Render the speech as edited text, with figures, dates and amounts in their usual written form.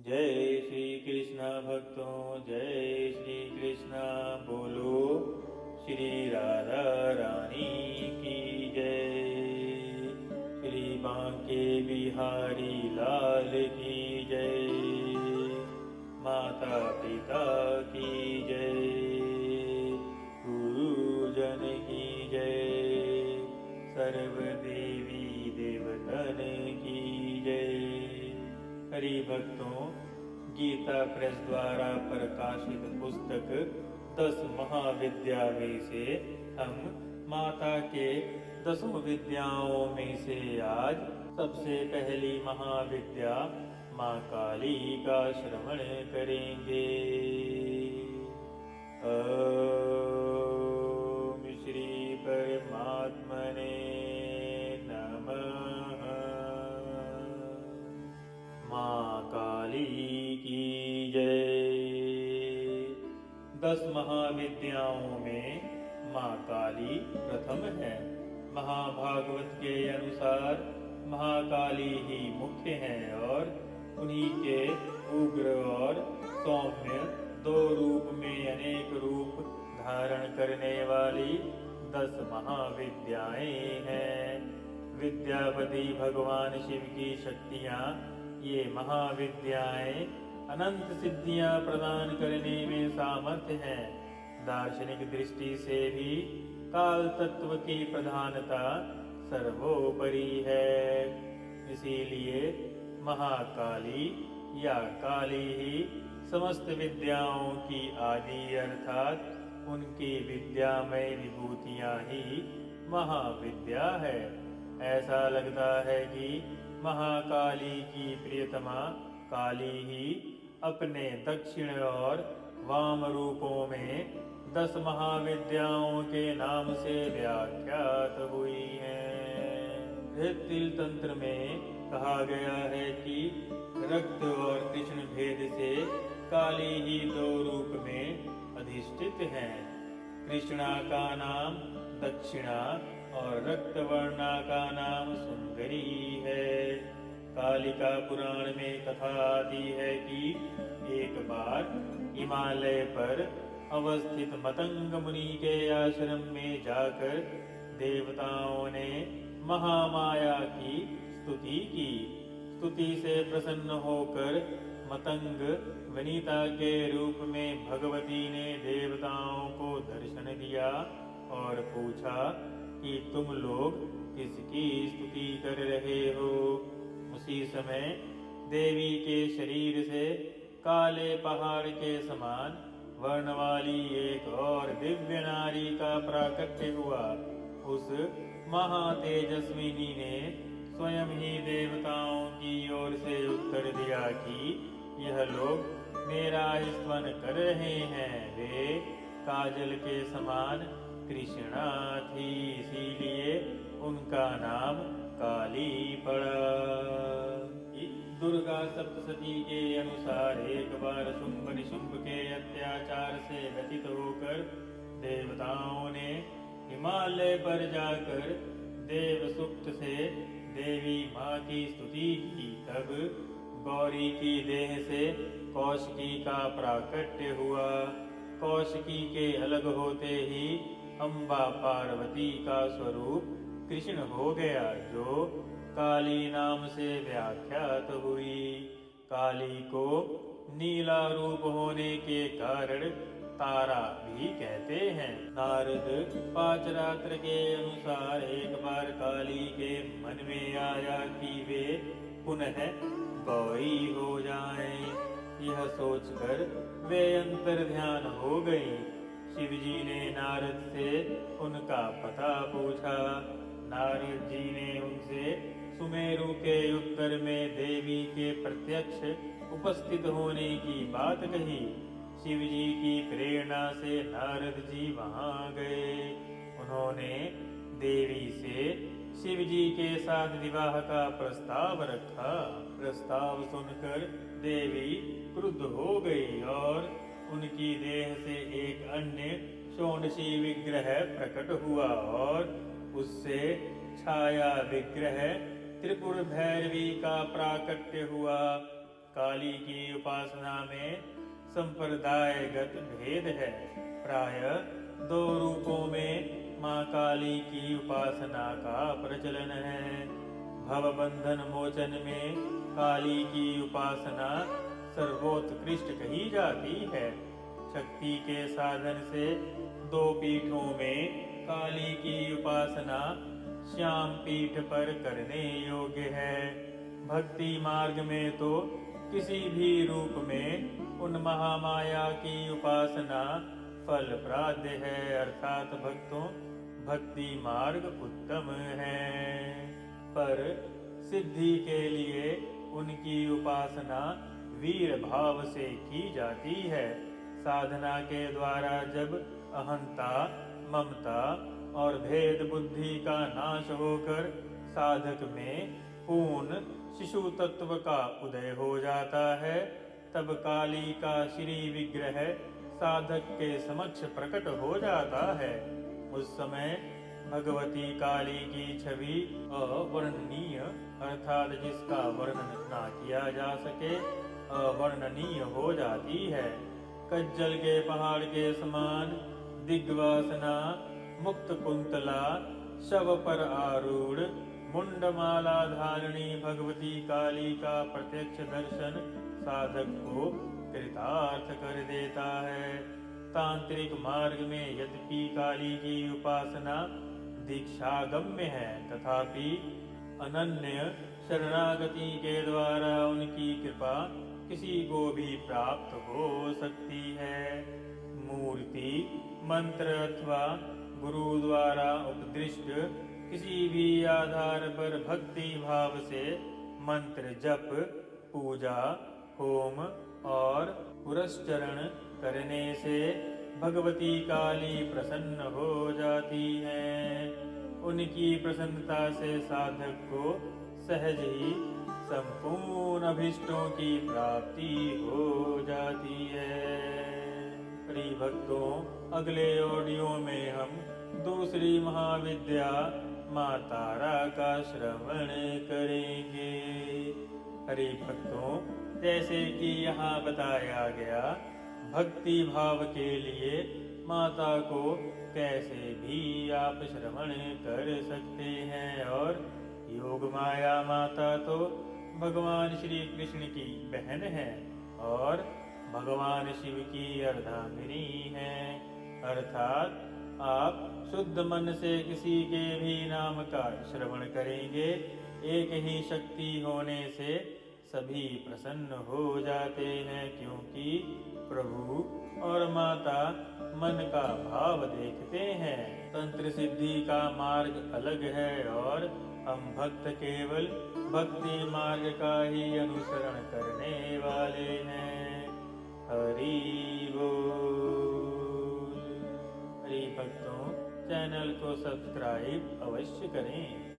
जय श्री कृष्ण भक्तों, जय श्री कृष्ण। बोलो श्री राधा रानी की जय। श्री बांके बिहारी लाल की जय। माता पिता की जय। गुरुजन की जय। सर्व देवी देवतन की जय। हरि भक्तों, गीता प्रेस द्वारा प्रकाशित पुस्तक 10 महाविद्या में से हम माता के 10 विद्याओं में से आज सबसे पहली महाविद्या माँ काली का श्रवण करेंगे। ओम श्री परमात्मने नमः। माँ काली की जय। 10 महाविद्याओं में माँ काली प्रथम है। महाभागवत के अनुसार महाकाली ही मुख्य हैं और उन्हीं के उग्र और सौम्य 2 रूप में अनेक रूप धारण करने वाली 10 महाविद्याएं हैं। विद्यापति भगवान शिव की शक्तियाँ ये महाविद्याएं अनंत सिद्धियां प्रदान करने में सामर्थ्य हैं। दार्शनिक दृष्टि से भी काल तत्व की प्रधानता सर्वोपरि है। इसीलिए महाकाली या काली ही समस्त विद्याओं की आदि अर्थात उनकी विद्यामय विभूतियां ही महाविद्या है। ऐसा लगता है कि महाकाली की प्रियतमा काली ही अपने दक्षिण और वाम रूपों में 10 महाविद्याओं के नाम से व्याख्यात हुई हैं। तिल तंत्र में कहा गया है कि रक्त और कृष्ण भेद से काली ही 2 रूप में अधिष्ठित हैं। कृष्णा का नाम दक्षिणा और रक्तवर्णा का नाम सुंदरी है। कालिका पुराण में कथा आती है कि एक बार हिमालय पर अवस्थित मतंग मुनि के आश्रम में जाकर देवताओं ने महामाया की स्तुति की। स्तुति से प्रसन्न होकर मतंग वनिता के रूप में भगवती ने देवताओं को दर्शन दिया और पूछा कि तुम लोग किसकी स्तुति कर रहे हो। उसी समय देवी के शरीर से काले पहाड़ के समान वर्ण वाली एक और दिव्य नारी का प्राकट्य हुआ। उस महातेजस्विनी ने स्वयं ही देवताओं की ओर से उत्तर दिया कि यह लोग मेरा स्तवन कर रहे हैं। वे काजल के समान कृष्णा थी, इसीलिए उनका नाम काली पड़ा। दुर्गा सप्तशती के अनुसार एक बार शुंभ निशुंभ के अत्याचार से व्यथित होकर देवताओं ने हिमालय पर जाकर देव सुक्त से देवी माँ की स्तुति की। तब गौरी की देह से कौशिकी का प्राकट्य हुआ। कौशिकी के अलग होते ही अम्बा पार्वती का स्वरूप कृष्ण हो गया, जो काली नाम से व्याख्यात हुई। काली को नीला रूप होने के कारण तारा भी कहते हैं। नारद पांचरात्र के अनुसार एक बार काली के मन में आया कि वे पुनः गौरी हो जाएं। यह सोचकर वे अंतर ध्यान हो गई। शिवजी ने नारद से उनका पता पूछा। नारद जी ने उनसे सुमेरु के उत्तर में देवी के प्रत्यक्ष उपस्थित होने की बात कही। शिवजी की प्रेरणा से नारद जी वहां गए। उन्होंने देवी से शिवजी के साथ विवाह का प्रस्ताव रखा। प्रस्ताव सुनकर देवी क्रुद्ध हो गई और उनकी देह से एक अन्य षोडशी विग्रह प्रकट हुआ और उससे छाया विग्रह त्रिपुर भैरवी का प्राकट्य हुआ। काली की उपासना में संप्रदायगत भेद है। प्रायः 2 रूपों में माँ काली की उपासना का प्रचलन है। भवबंधन मोचन में काली की उपासना सर्वोत्कृष्ट कही जाती है। शक्ति के साधन से 2 पीठों में काली की उपासना श्याम पीठ पर करने योग्य है। भक्ति मार्ग में तो किसी भी रूप में उन महामाया की उपासना फलप्रद है, अर्थात भक्तों भक्ति मार्ग उत्तम है। पर सिद्धि के लिए उनकी उपासना वीर भाव से की जाती है। साधना के द्वारा जब अहंता, ममता और भेद बुद्धि का नाश होकर साधक में पूर्ण शिशु तत्व का उदय हो जाता है, तब काली का श्री विग्रह साधक के समक्ष प्रकट हो जाता है। उस समय भगवती काली की छवि अवर्णनीय, अर्थात जिसका वर्णन ना किया जा सके, अवर्णनीय हो जाती है। कज्जल के पहाड़ के समान दिग्वासना, मुक्त कुंतला, शव पर आरूढ़ मुंडमाला धारणी भगवती काली का प्रत्यक्ष दर्शन साधक को कृतार्थ कर देता है। तांत्रिक मार्ग में यद्यपि काली की उपासना दीक्षागम्य है, तथापि अनन्य शरणागति के द्वारा उनकी कृपा किसी को भी प्राप्त हो सकती है। मूर्ति, मंत्र अथवा गुरु द्वारा उपदृष्ट किसी भी आधार पर भक्ति भाव से मंत्र जप, पूजा, होम और पुरस्चरण करने से भगवती काली प्रसन्न हो जाती हैं। उनकी प्रसन्नता से साधक को सहज ही संपूर्ण अभिष्टों की प्राप्ति हो जाती है। प्रिय भक्तों, अगले ऑडियो में हम दूसरी महाविद्या माँ तारा का श्रवण करेंगे। हरि भक्तों, जैसे कि यहाँ बताया गया, भक्ति भाव के लिए माता को कैसे भी आप श्रवण कर सकते हैं। और योग माया माता तो भगवान श्री कृष्ण की बहन है और भगवान शिव की अर्धांगिनी है। अर्थात आप शुद्ध मन से किसी के भी नाम का श्रवण करेंगे, एक ही शक्ति होने से सभी प्रसन्न हो जाते हैं, क्योंकि प्रभु और माता मन का भाव देखते हैं। तंत्र सिद्धि का मार्ग अलग है और हम भक्त केवल भक्ति मार्ग का ही अनुसरण करने वाले हैं। हरि बोल। हरि भक्तों, चैनल को सब्सक्राइब अवश्य करें।